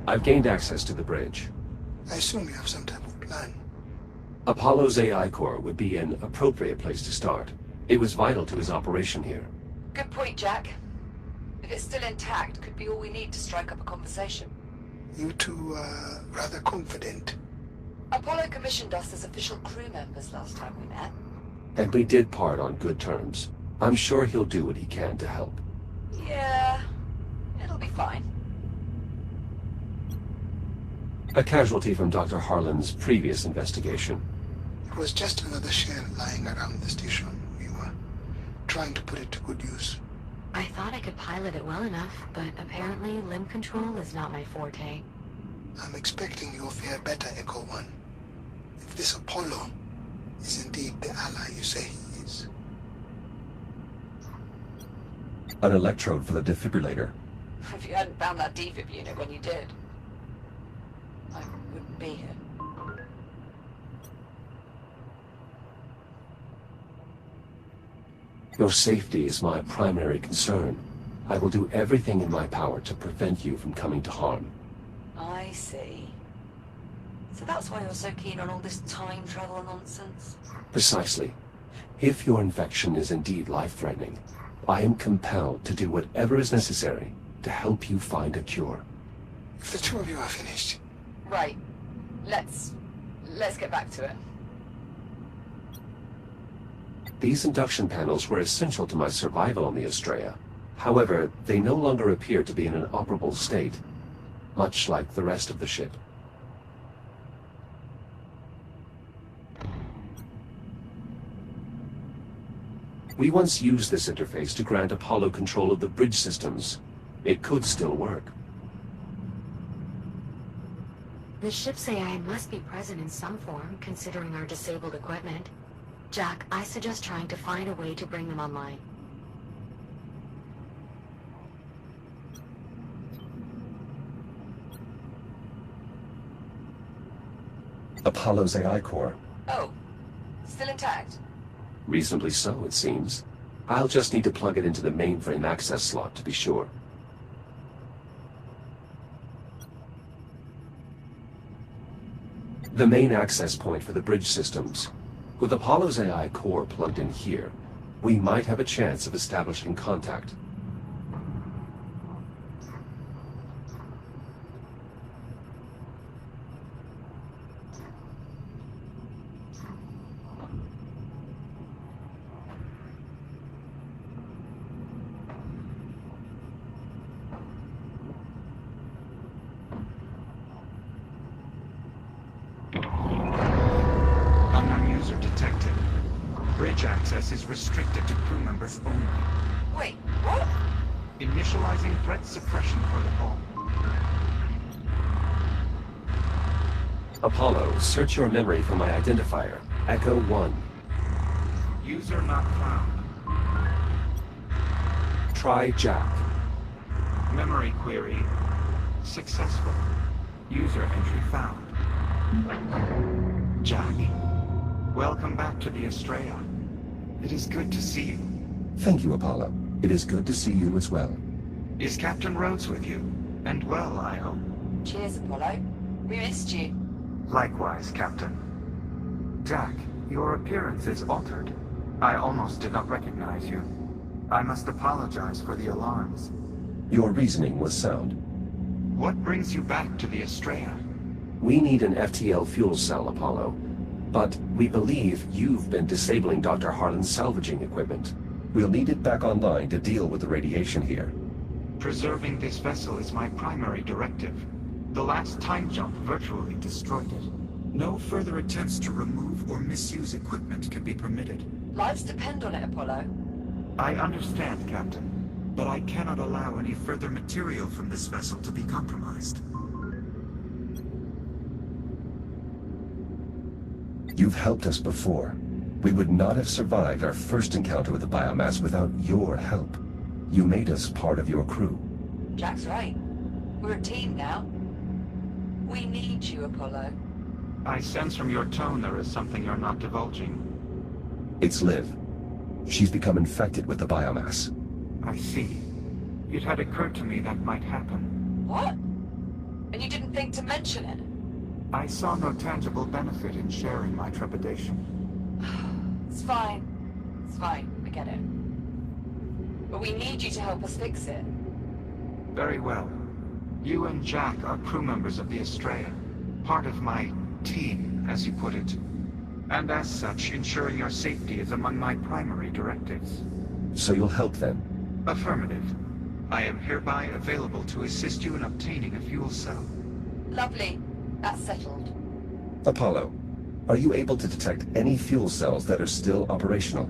I've gained access to the bridge. I assume you have some type of plan. Apollo's AI core would be an appropriate place to start. It was vital to his operation here. Good point, Jack. If it's still intact, could be all we need to strike up a conversation. You two are rather confident. Apollo commissioned us as official crew members last time we met. And we did part on good terms. I'm sure he'll do what he can to help. Yeah, it'll be fine. A casualty from Dr. Harlan's previous investigation. It was just another shell lying around the station. We were trying to put it to good use. I thought I could pilot it well enough, but apparently limb control is not my forte. I'm expecting you'll fare better, Echo-1. If this Apollo is indeed the ally you say he is. An electrode for the defibrillator. If you hadn't found that defib unit when you did, I wouldn't be here. Your safety is my primary concern. I will do everything in my power to prevent you from coming to harm. I see. So that's why you're so keen on all this time travel nonsense? Precisely. If your infection is indeed life-threatening, I am compelled to do whatever is necessary to help you find a cure. If the two of you are finished. Right. Let's get back to it. These induction panels were essential to my survival on the Estrella. However, they no longer appear to be in an operable state, much like the rest of the ship. We once used this interface to grant Apollo control of the bridge systems. It could still work. The ship's AI must be present in some form, considering our disabled equipment. Jack, I suggest trying to find a way to bring them online. Apollo's AI core. Oh, still intact? Reasonably so, it seems. I'll just need to plug it into the mainframe access slot to be sure. The main access point for the bridge systems. With Apollo's AI core plugged in here, we might have a chance of establishing contact. User detected. Bridge access is restricted to crew members only. Wait, what? Initializing threat suppression protocol. Apollo, search your memory for my identifier, Echo-1. User not found. Try Jack. Memory query successful. User entry found. Jack. Welcome back to the Estrella. It is good to see you. Thank you, Apollo. It is good to see you as well. Is Captain Rhodes with you? And well, I hope. Cheers, Apollo. We missed you. Likewise, Captain. Jack, your appearance is altered. I almost did not recognize you. I must apologize for the alarms. Your reasoning was sound. What brings you back to the Estrella? We need an FTL fuel cell, Apollo. But we believe you've been disabling Dr. Harlan's salvaging equipment. We'll need it back online to deal with the radiation here. Preserving this vessel is my primary directive. The last time jump virtually destroyed it. No further attempts to remove or misuse equipment can be permitted. Lives depend on it, Apollo. I understand, Captain, but I cannot allow any further material from this vessel to be compromised. You've helped us before. We would not have survived our first encounter with the biomass without your help. You made us part of your crew. Jack's right. We're a team now. We need you, Apollo. I sense from your tone there is something you're not divulging. It's Liv. She's become infected with the biomass. I see. It had occurred to me that might happen. What? And you didn't think to mention it? I saw no tangible benefit in sharing my trepidation. It's fine. It's fine. I get it. But we need you to help us fix it. Very well. You and Jack are crew members of the Estrella. Part of my team, as you put it. And as such, ensuring your safety is among my primary directives. So you'll help them? Affirmative. I am hereby available to assist you in obtaining a fuel cell. Lovely. That's settled. Apollo, are you able to detect any fuel cells that are still operational?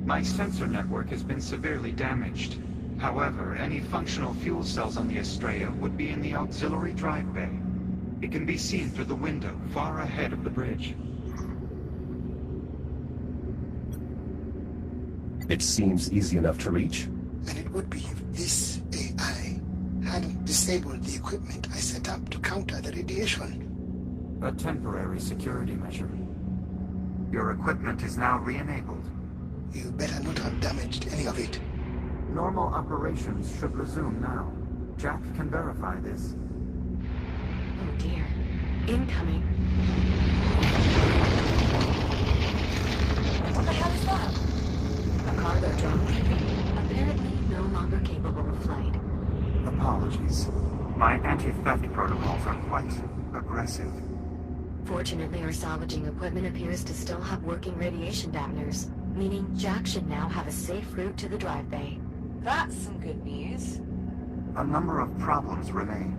My sensor network has been severely damaged. However, any functional fuel cells on the Estrella would be in the auxiliary drive bay. It can be seen through the window far ahead of the bridge. It seems easy enough to reach. And it would be if this AI hadn't disabled the equipment I set up to counter the radiation. A temporary security measure. Your equipment is now re-enabled. You better not have damaged any of it. Normal operations should resume now. Jack can verify this. Oh dear. Incoming. What the hell is that? A cargo drone. Apparently no longer capable of flight. Apologies. My anti-theft protocols are quite aggressive. Fortunately, our salvaging equipment appears to still have working radiation dampeners, meaning Jack should now have a safe route to the drive bay. That's some good news. A number of problems remain.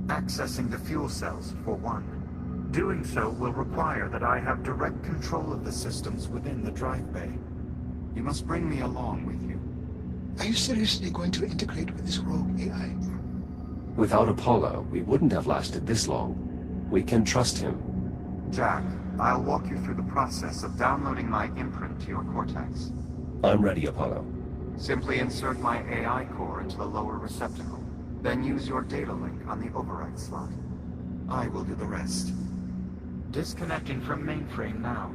Accessing the fuel cells, for one. Doing so will require that I have direct control of the systems within the drive bay. You must bring me along with you. Are you seriously going to integrate with this rogue AI? Without Apollo, we wouldn't have lasted this long. We can trust him. Jack, I'll walk you through the process of downloading my imprint to your cortex. I'm ready, Apollo. Simply insert my AI core into the lower receptacle, then use your data link on the override slot. I will do the rest. Disconnecting from mainframe now.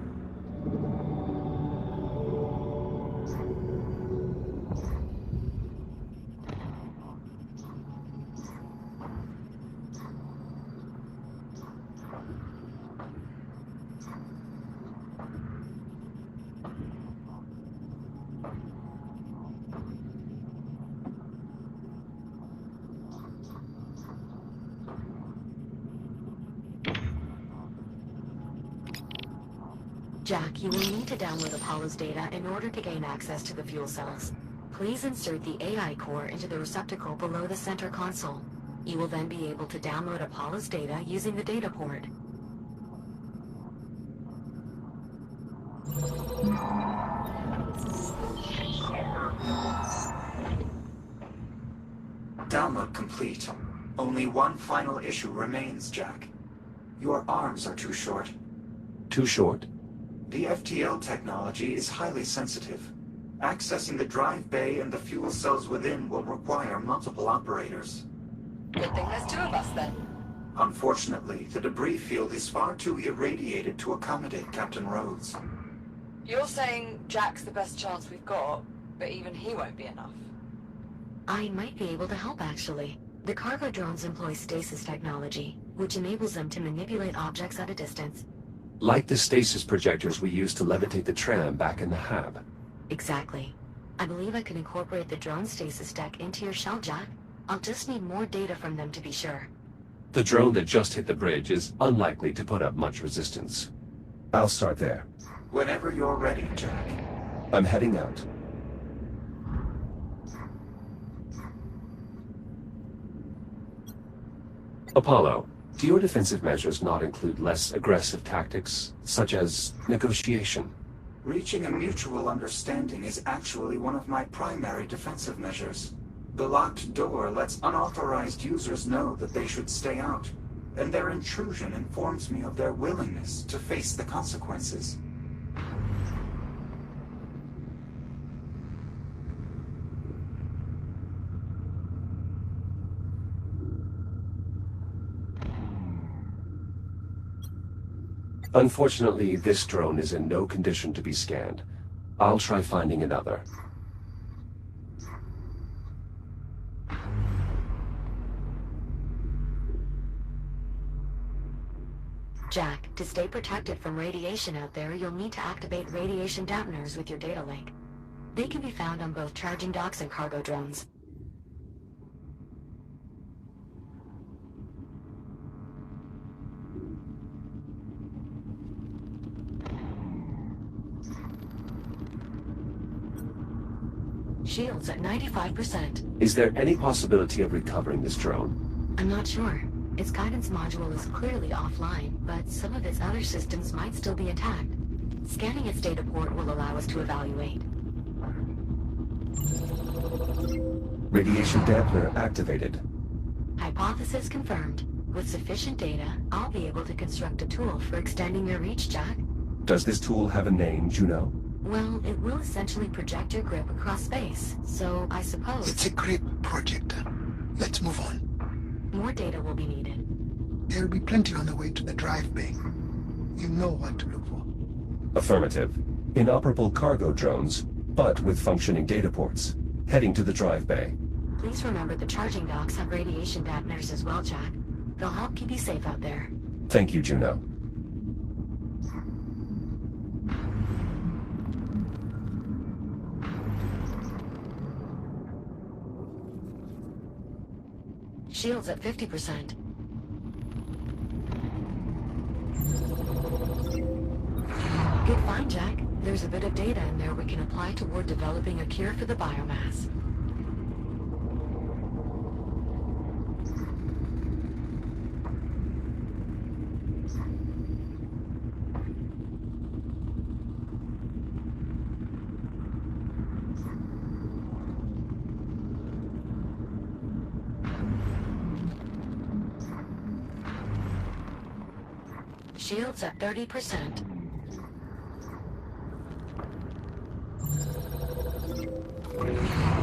Jack, you will need to download Apollo's data in order to gain access to the fuel cells. Please insert the AI core into the receptacle below the center console. You will then be able to download Apollo's data using the data port. Download complete. Only one final issue remains, Jack. Your arms are too short. Too short? The FTL technology is highly sensitive. Accessing the drive bay and the fuel cells within will require multiple operators. Good thing there's two of us then. Unfortunately, the debris field is far too irradiated to accommodate Captain Rhodes. You're saying Jack's the best chance we've got, but even he won't be enough. I might be able to help, actually. The cargo drones employ stasis technology, which enables them to manipulate objects at a distance. Like the stasis projectors we used to levitate the tram back in the hab. Exactly. I believe I can incorporate the drone stasis tech into your shell, Jack. I'll just need more data from them to be sure. The drone that just hit the bridge is unlikely to put up much resistance. I'll start there. Whenever you're ready, Jack. I'm heading out. Apollo, do your defensive measures not include less aggressive tactics, such as negotiation? Reaching a mutual understanding is actually one of my primary defensive measures. The locked door lets unauthorized users know that they should stay out, and their intrusion informs me of their willingness to face the consequences. Unfortunately, this drone is in no condition to be scanned. I'll try finding another. Jack, to stay protected from radiation out there, you'll need to activate radiation dampeners with your data link. They can be found on both charging docks and cargo drones. Shields at 95%. Is there any possibility of recovering this drone? I'm not sure. Its guidance module is clearly offline, but some of its other systems might still be intact. Scanning its data port will allow us to evaluate. Radiation dampener activated. Hypothesis confirmed. With sufficient data, I'll be able to construct a tool for extending your reach, Jack. Does this tool have a name, Juno? Well, it will essentially project your grip across space, so I suppose... It's a grip projector. Let's move on. More data will be needed. There'll be plenty on the way to the drive bay. You know what to look for. Affirmative. Inoperable cargo drones, but with functioning data ports. Heading to the drive bay. Please remember the charging docks have radiation dampeners as well, Jack. They'll help keep you safe out there. Thank you, Juno. Shields at 50%. Good find, Jack. There's a bit of data in there we can apply toward developing a cure for the biomass. Shields at 30%.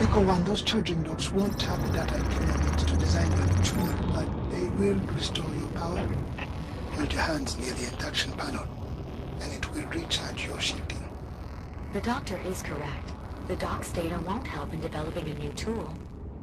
Echo 1, those charging docks won't have the data implement to design your tool, but they will restore your power. Hold your hands near the induction panel, and it will recharge your shielding. The doctor is correct. The dock's data won't help in developing a new tool.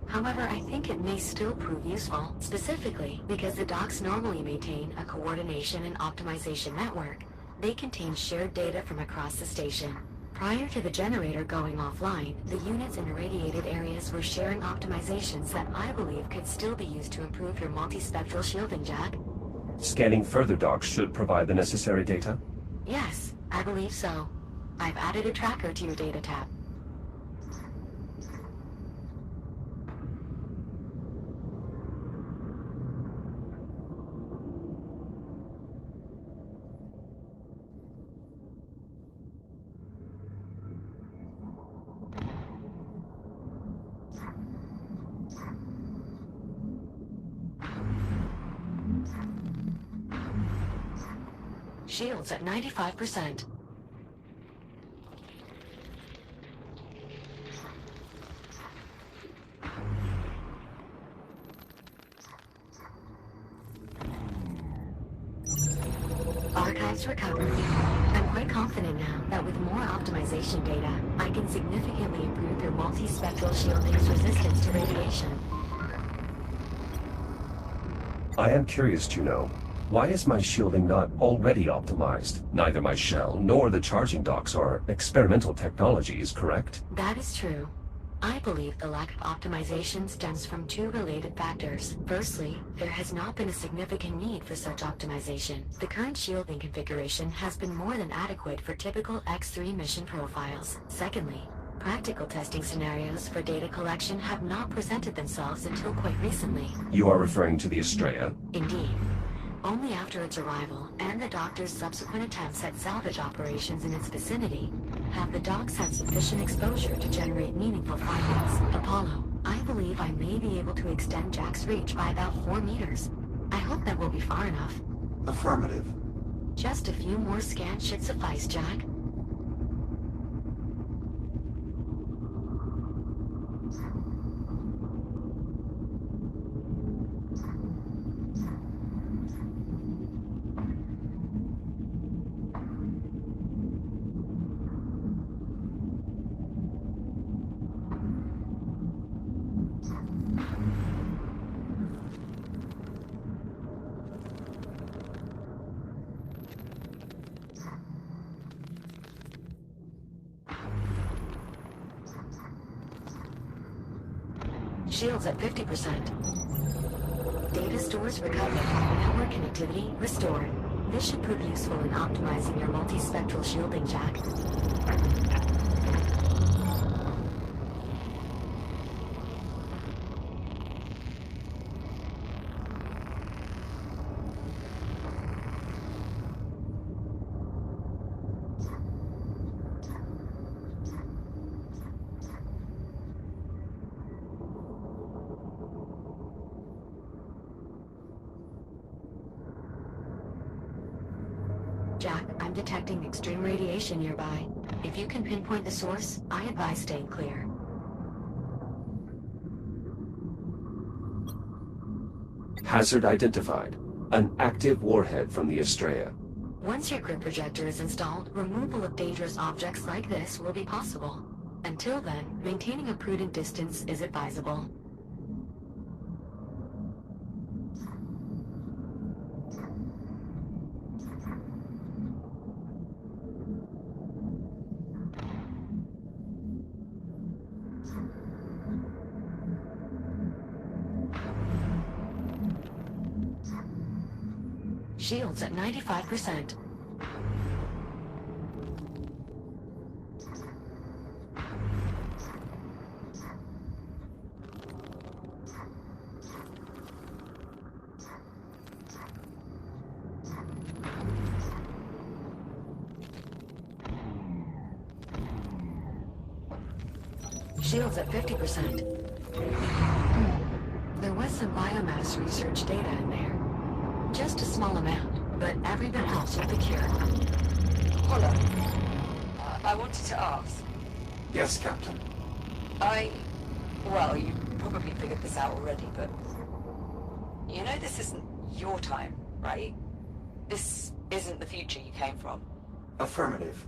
However, I think it may still prove useful, specifically because the docks normally maintain a coordination and optimization network. They contain shared data from across the station. Prior to the generator going offline, the units in irradiated areas were sharing optimizations that I believe could still be used to improve your multispectral shielding, Jack. Scanning further docks should provide the necessary data? Yes, I believe so. I've added a tracker to your data tab. Shields at 95%. Archives recovered. I'm quite confident now that with more optimization data, I can significantly improve your multispectral shielding's resistance to radiation. I am curious to know, why is my shielding not already optimized? Neither my shell nor the charging docks are experimental technologies, correct? That is true. I believe the lack of optimization stems from two related factors. Firstly, there has not been a significant need for such optimization. The current shielding configuration has been more than adequate for typical X3 mission profiles. Secondly, practical testing scenarios for data collection have not presented themselves until quite recently. You are referring to the Estrella? Indeed. Only after its arrival, and the doctor's subsequent attempts at salvage operations in its vicinity, have the docks had sufficient exposure to generate meaningful findings. Apollo, I believe I may be able to extend Jack's reach by about 4 meters. I hope that will be far enough. Affirmative. Just a few more scans should suffice, Jack. Shields at 50%. Data stores recovered. Network connectivity restored. This should prove useful in optimizing your multispectral shielding, Jack. Jack, I'm detecting extreme radiation nearby. If you can pinpoint the source, I advise staying clear. Hazard identified. An active warhead from the Estrella. Once your grid projector is installed, removal of dangerous objects like this will be possible. Until then, maintaining a prudent distance is advisable. Shields at 95%. Shields at 50%. There was some biomass research data in there. Just a small amount, but every bit helps with the cure. Holla. I wanted to ask. Yes, Captain. Well, you probably figured this out already, but... You know this isn't your time, right? This isn't the future you came from. Affirmative.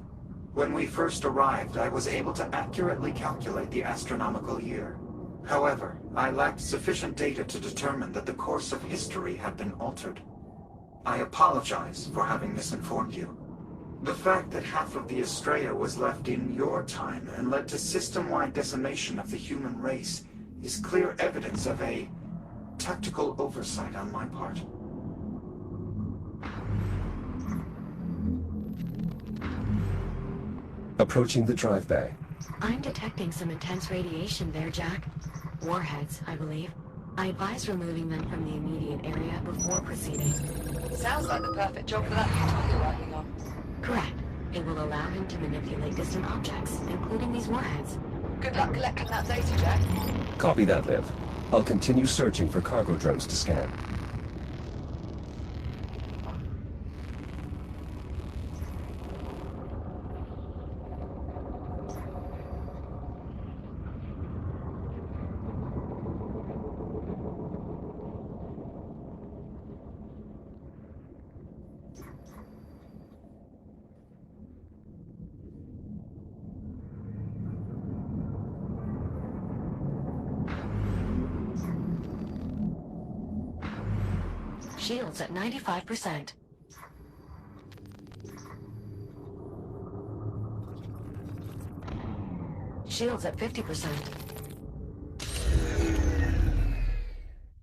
When we first arrived, I was able to accurately calculate the astronomical year. However, I lacked sufficient data to determine that the course of history had been altered. I apologize for having misinformed you. The fact that half of the Estrella was left in your time and led to system-wide decimation of the human race is clear evidence of a tactical oversight on my part. Approaching the drive bay. I'm detecting some intense radiation there, Jack. Warheads, I believe. I advise removing them from the immediate area before proceeding. Sounds like the perfect job for that guitar you're working on. Correct. It will allow him to manipulate distant objects, including these warheads. Good luck collecting that data, Jack. Copy that, Liv. I'll continue searching for cargo drones to scan. Shields at 95%. Shields at 50%.